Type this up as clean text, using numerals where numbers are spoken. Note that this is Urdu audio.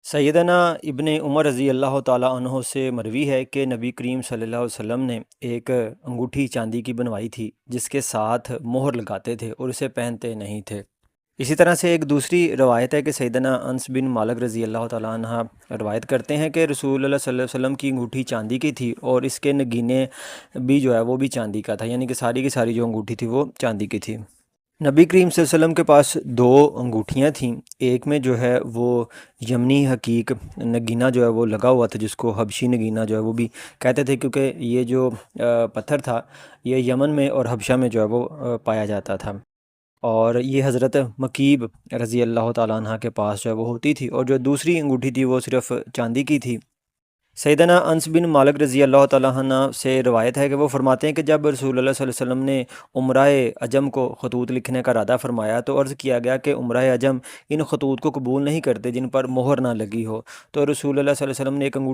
سیدنا ابن عمر رضی اللہ تعالیٰ عنہ سے مروی ہے کہ نبی کریم صلی اللہ علیہ وسلم نے ایک انگوٹھی چاندی کی بنوائی تھی جس کے ساتھ مہر لگاتے تھے اور اسے پہنتے نہیں تھے۔ اسی طرح سے ایک دوسری روایت ہے کہ سیدنا انس بن مالک رضی اللہ تعالیٰ عنہ روایت کرتے ہیں کہ رسول اللہ صلی اللہ علیہ وسلم کی انگوٹھی چاندی کی تھی اور اس کے نگینے بھی جو ہے وہ بھی چاندی کا تھا، یعنی کہ ساری کی ساری جو انگوٹھی تھی وہ چاندی کی تھی۔ نبی کریم صلی اللہ علیہ وسلم کے پاس دو انگوٹھیاں تھیں، ایک میں جو ہے وہ یمنی حقیق نگینہ جو ہے وہ لگا ہوا تھا، جس کو حبشی نگینہ جو ہے وہ بھی کہتے تھے، کیونکہ یہ جو پتھر تھا یہ یمن میں اور حبشہ میں جو ہے وہ پایا جاتا تھا، اور یہ حضرت مکیب رضی اللہ تعالیٰ عنہ کے پاس جو ہے وہ ہوتی تھی، اور جو دوسری انگوٹھی تھی وہ صرف چاندی کی تھی۔ سیدنا انس بن مالک رضی اللہ تعالیٰ عنہ سے روایت ہے کہ وہ فرماتے ہیں کہ جب رسول اللہ صلی اللہ علیہ وسلم نے عمرہ عجم کو خطوط لکھنے کا ارادہ فرمایا تو عرض کیا گیا کہ عمرہ عجم ان خطوط کو قبول نہیں کرتے جن پر مہر نہ لگی ہو، تو رسول اللہ صلی اللہ علیہ وسلم نے ایک انگوٹھی